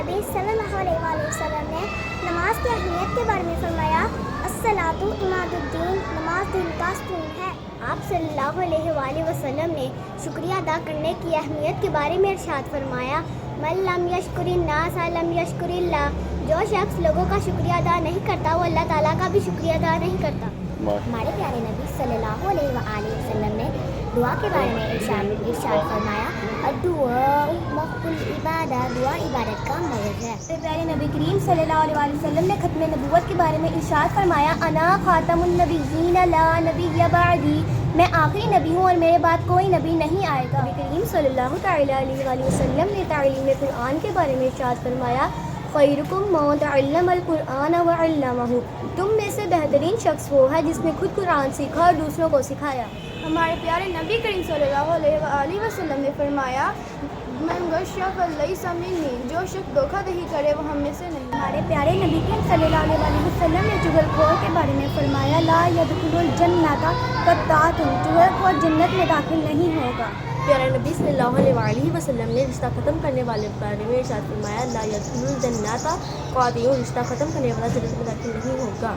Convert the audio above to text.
نبی صلی اللہ علیہ وآلہ وسلم نے نماز کی اہمیت کے بارے میں فرمایا، الصلاۃ عماد الدین، نماز دین کا ستون ہے۔ آپ صلی اللہ علیہ وآلہ وسلم نے شکریہ ادا کرنے کی اہمیت کے بارے میں ارشاد فرمایا، من لم یشکر الناس لم یشکر اللہ، جو شخص لوگوں کا شکریہ ادا نہیں کرتا وہ اللہ تعالیٰ کا بھی شکریہ ادا نہیں کرتا۔ ہمارے پیارے نبی صلی اللہ علیہ وآلہ وسلم نے دعا کے بارے میں ارشاد فرمایا، الدعاء مخ العبادہ، دعا عبادت کا مغز ہے۔ ہمارے پیارے نبی کریم صلی اللہ علیہ وآلہ وسلم نے ختم نبوت کے بارے میں ارشاد فرمایا، انا خاتم النبیین لا نبی بعدی، میں آخری نبی ہوں اور میرے بعد کوئی نبی نہیں آئے گا۔ نبی کریم صلی اللہ تعالیٰ علیہ وآلہ وسلم نے تعلیم قرآن کے بارے میں ارشاد فرمایا، خیرکم من تعلم القرآن وعلمہ، تم میں سے بہترین شخص وہ ہے جس نے خود قرآن سیکھا اور دوسروں کو سکھایا۔ ہمارے پیارے نبی کریم صلی اللہ علیہ وآلہ وسلم نے فرمایا، من غش فلیس منی، جو شخص دھوکہ دہی کرے وہ ہم میں سے نہیں۔ ہمارے پیارے نبی کریم صلی اللہ علیہ وآلہ وسلم نے چغل خور کے بارے میں فرمایا، لا يدخل الجنۃ قطاۃ، چغل خور جنت میں داخل نہیں ہوگا۔ پیارے نبی صلی اللہ علیہ وآلہ وسلم نے رشتہ ختم کرنے والے بارے میں ارشاد فرمایا، لا يدخل الجنۃ قاطع، رشتہ ختم کرنے والا جنت میں داخل نہیں ہوگا۔